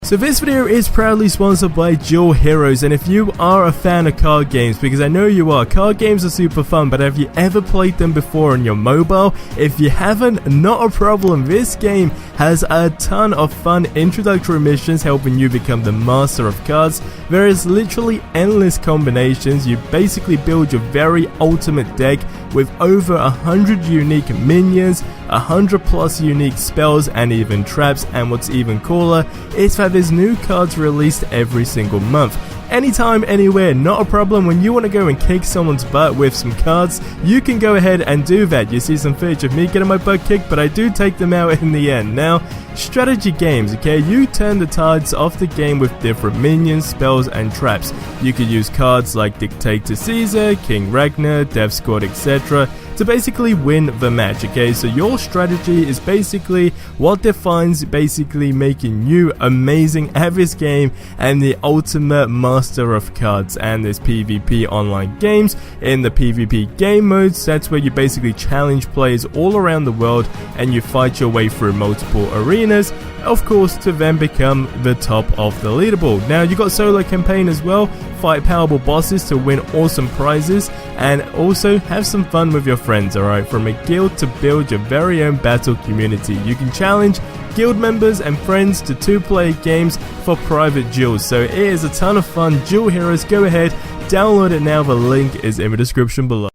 So this video is proudly sponsored by Duel Heroes, and if you are a fan of card games, because I know you are, card games are super fun, but have you ever played them before on your mobile? If you haven't, not a problem. This game has a ton of fun introductory missions helping you become the master of cards. There is literally endless combinations. You basically build your very ultimate deck with over 100 unique minions, 100 plus unique spells and even traps, and what's even cooler is that there's new cards released every single month. Anytime, anywhere, not a problem. When you want to go and kick someone's butt with some cards, you can go ahead and do that. You see some footage of me getting my butt kicked, but I do take them out in the end. Now, strategy games, okay? You turn the tides of the game with different minions, spells, and traps. You could use cards like Dictator Caesar, King Ragnar, Death Squad, etc. to basically win the match, okay? So your strategy is basically what defines basically making you amazing at this game and the ultimate master of cards. And there's PvP online games. In the PvP game modes, that's where you basically challenge players all around the world and you fight your way through multiple arenas, of course, to then become the top of the leaderboard. Now, you got solo campaign as well, fight powerful bosses to win awesome prizes, and also have some fun with your friends, alright? From a guild to build your very own battle community. You can challenge guild members and friends to 2-player games for private duels. So it is a ton of fun. Duel Heroes, go ahead, download it now. The link is in the description below.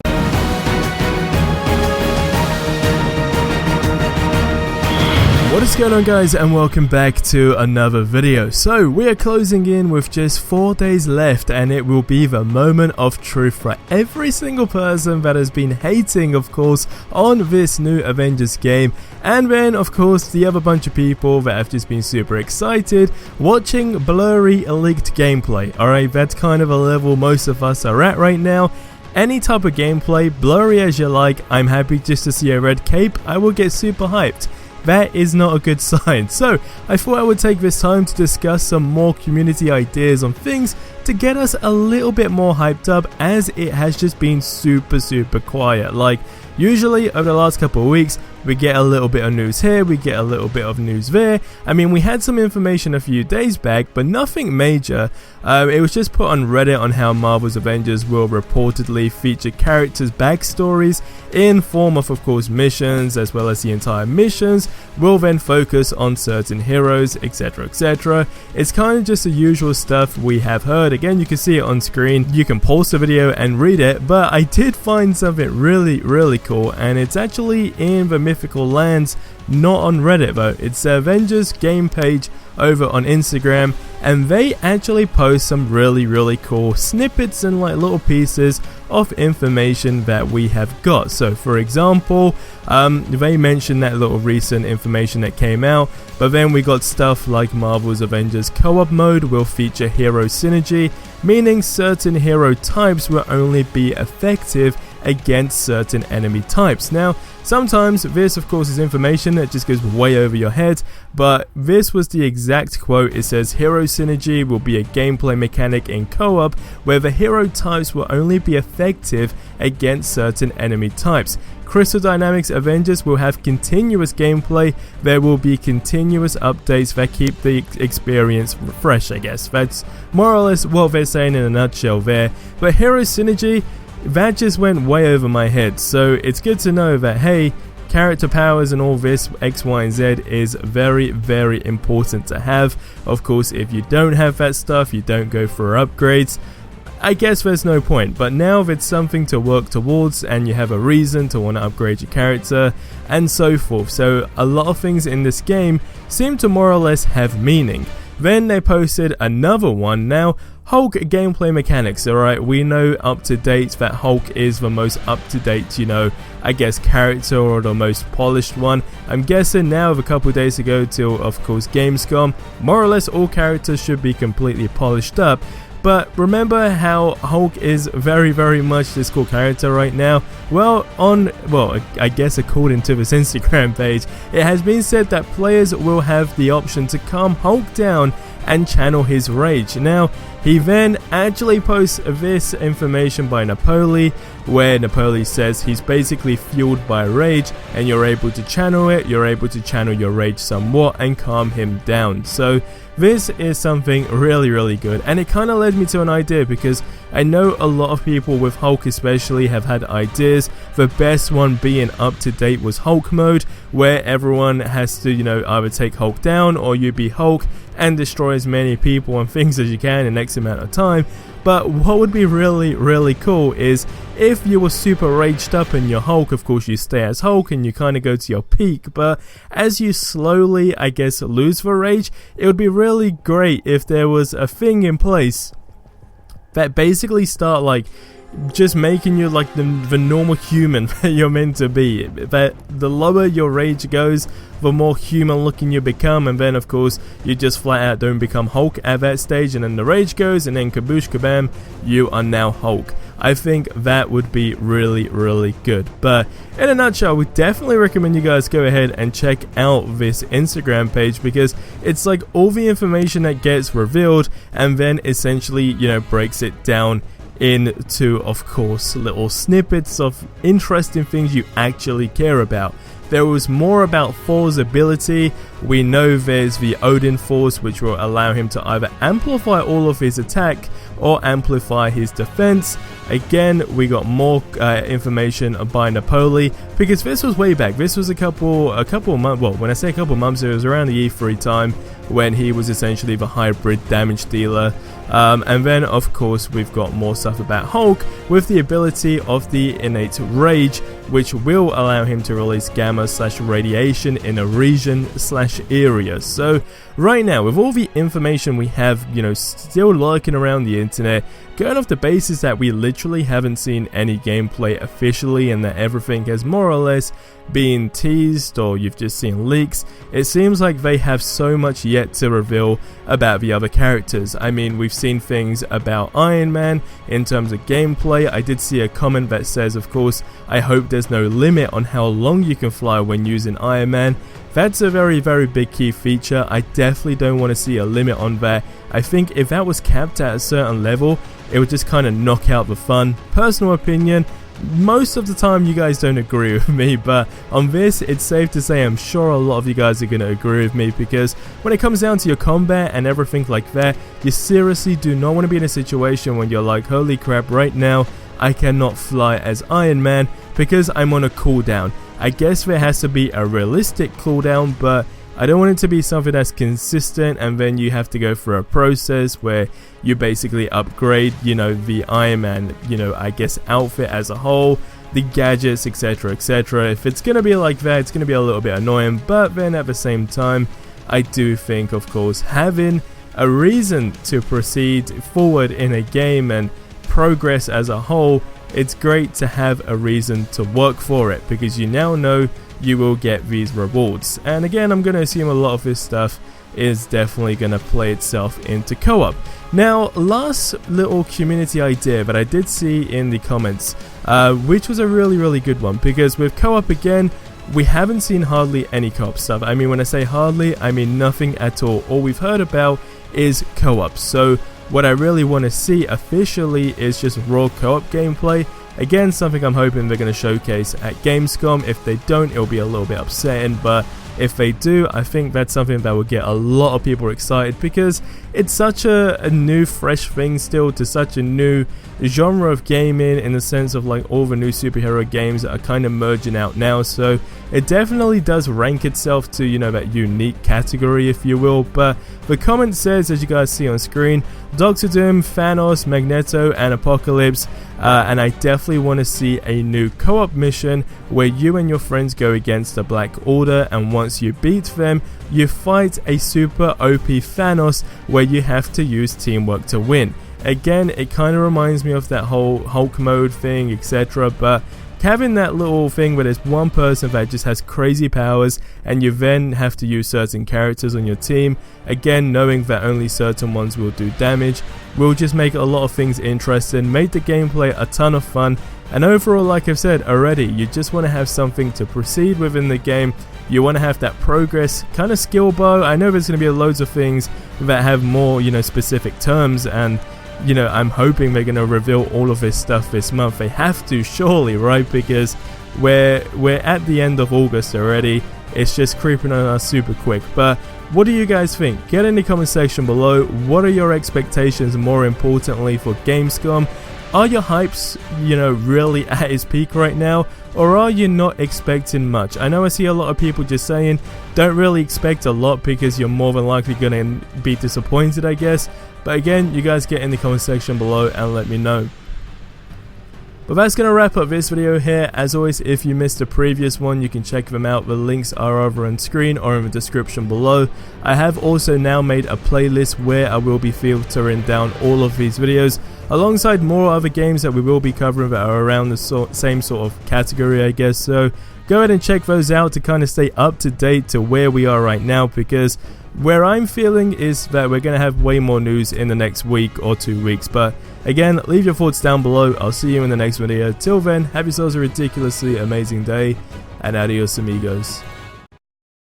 What is going on, guys, and welcome back to another video. So we are closing in with just 4 days left, and it will be the moment of truth for every single person that has been hating, of course, on this new Avengers game, and then of course the other bunch of people that have just been super excited watching blurry leaked gameplay. Alright, that's kind of a level most of us are at right now. Any type of gameplay, blurry as you like, I'm happy just to see a red cape, I will get super hyped. That is not a good sign. So I thought I would take this time to discuss some more community ideas on things to get us a little bit more hyped up, as it has just been super quiet. Like, usually over the last couple of weeks we get a little bit of news here, we get a little bit of news there. I mean, we had some information a few days back, but nothing major. It was just put on Reddit on how Marvel's Avengers will reportedly feature characters' backstories in form of course, missions, as well as the entire missions will then focus on certain heroes, etc, etc. It's kind of just the usual stuff we have heard. Again, you can see it on screen, you can pause the video and read it, but I did find something really cool, and it's actually in the Mythical Lands, not on Reddit though. It's the Avengers game page over on Instagram, and they actually post some really cool snippets and like little pieces of information that we have got. So for example, they mentioned that little recent information that came out, but then we got stuff like Marvel's Avengers co-op mode will feature hero synergy, meaning certain hero types will only be effective against certain enemy types. Now, sometimes this of course is information that just goes way over your head, but this was the exact quote. It says hero synergy will be a gameplay mechanic in co-op where the hero types will only be effective against certain enemy types. Crystal Dynamics Avengers will have continuous gameplay. There will be continuous updates that keep the experience fresh, I guess. That's more or less what they're saying in a nutshell there. But hero synergy, that just went way over my head, so it's good to know that, hey, character powers and all this X, Y, and Z is very important to have. Of course, if you don't have that stuff, you don't go for upgrades, I guess there's no point. But now if it's something to work towards and you have a reason to want to upgrade your character and so forth, so a lot of things in this game seem to more or less have meaning. Then they posted another one. Now, Hulk gameplay mechanics, alright, we know up to date that Hulk is the most up to date, you know, I guess character, or the most polished one. I'm guessing now, of a couple days ago till of course Gamescom, more or less all characters should be completely polished up. But remember how Hulk is very much this cool character right now? Well, I guess according to this Instagram page, it has been said that players will have the option to calm Hulk down and channel his rage. Now, he then actually posts this information by Napoli, where Napoli says he's basically fueled by rage, and you're able to channel it, you're able to channel your rage somewhat and calm him down. So this is something really good, and it kind of led me to an idea, because I know a lot of people with Hulk especially have had ideas. The best one being up to date was Hulk mode, where everyone has to, either take Hulk down or you be Hulk and destroy as many people and things as you can in X amount of time. But what would be really cool is if you were super raged up in your Hulk, of course you stay as Hulk and you kind of go to your peak, but as you slowly, I guess, lose the rage, it would be really great if there was a thing in place that basically start like just making you like the normal human that you're meant to be. That the lower your rage goes, the more human looking you become, and then of course you just flat out don't become Hulk at that stage, and then the rage goes, and then kaboosh kabam, you are now Hulk. I think that would be really good. But in a nutshell, we definitely recommend you guys go ahead and check out this Instagram page, because it's like all the information that gets revealed and then essentially, breaks it down into, of course, little snippets of interesting things you actually care about. There was more about Thor's ability. We know there's the Odin Force, which will allow him to either amplify all of his attack or amplify his defense. Again, we got more information by Napoli, because this was way back. This was a couple months, well, when I say a couple months, it was around the E3 time, when he was essentially the hybrid damage dealer. And then of course we've got more stuff about Hulk with the ability of the innate rage, which will allow him to release gamma/radiation in a region/area. So right now, with all the information we have, still lurking around the internet, going off the basis that we literally haven't seen any gameplay officially, and that everything has more or less been teased or you've just seen leaks, it seems like they have so much yet to reveal about the other characters. I mean, we've seen things about Iron Man in terms of gameplay. I did see a comment that says, of course, I hope there's no limit on how long you can fly when using Iron Man. That's a very big key feature. I definitely don't want to see a limit on that. I think if that was capped at a certain level, it would just kind of knock out the fun. Personal opinion, most of the time you guys don't agree with me, but on this it's safe to say I'm sure a lot of you guys are going to agree with me, because when it comes down to your combat and everything like that, you seriously do not want to be in a situation when you're like, holy crap, right now I cannot fly as Iron Man because I'm on a cooldown. I guess there has to be a realistic cooldown, but I don't want it to be something that's consistent and then you have to go through a process where you basically upgrade, the Iron Man, I guess outfit as a whole, the gadgets, etc. If it's going to be like that, it's going to be a little bit annoying, but then at the same time, I do think, of course, having a reason to proceed forward in a game and progress as a whole, it's great to have a reason to work for it, because you now know you will get these rewards. And again, I'm going to assume a lot of this stuff is definitely going to play itself into co-op. Now, last little community idea that I did see in the comments, which was a really good one, because with co-op again, we haven't seen hardly any co-op stuff. I mean, when I say hardly, I mean nothing at all. All we've heard about is co-op. So what I really want to see officially is just raw co-op gameplay. Again, something I'm hoping they're going to showcase at Gamescom. If they don't, it'll be a little bit upsetting, but if they do, I think that's something that will get a lot of people excited, because it's such a new, fresh thing still to such a new genre of gaming, in the sense of like all the new superhero games that are kind of merging out now. So it definitely does rank itself to, that unique category, if you will. But the comment says, as you guys see on screen, Doctor Doom, Thanos, Magneto, and Apocalypse. And I definitely want to see a new co-op mission where you and your friends go against the Black Order, and once you beat them, you fight a super OP Thanos where you have to use teamwork to win. Again, it kind of reminds me of that whole Hulk mode thing, etc. But having that little thing where there's one person that just has crazy powers and you then have to use certain characters on your team, again knowing that only certain ones will do damage, will just make a lot of things interesting, make the gameplay a ton of fun, and overall, like I've said already, you just want to have something to proceed within the game. You want to have that progress kind of skill bar. I know there's going to be loads of things that have more, specific terms, and you know, I'm hoping they're gonna reveal all of this stuff this month. They have to, surely, right? Because we're at the end of August already. It's just creeping on us super quick. But what do you guys think? Get in the comment section below. What are your expectations, more importantly, for Gamescom? Are your hypes, you know, really at its peak right now? Or are you not expecting much? I know I see a lot of people just saying, don't really expect a lot because you're more than likely going to be disappointed, I guess. But again, you guys get in the comment section below and let me know. But that's going to wrap up this video here. As always, if you missed the previous one, you can check them out. The links are over on screen or in the description below. I have also now made a playlist where I will be filtering down all of these videos, alongside more other games that we will be covering that are around the same sort of category, I guess. So go ahead and check those out to kind of stay up to date to where we are right now, because where I'm feeling is that we're going to have way more news in the next week or 2 weeks. But again, leave your thoughts down below. I'll see you in the next video. Till then, have yourselves a ridiculously amazing day, and adios amigos.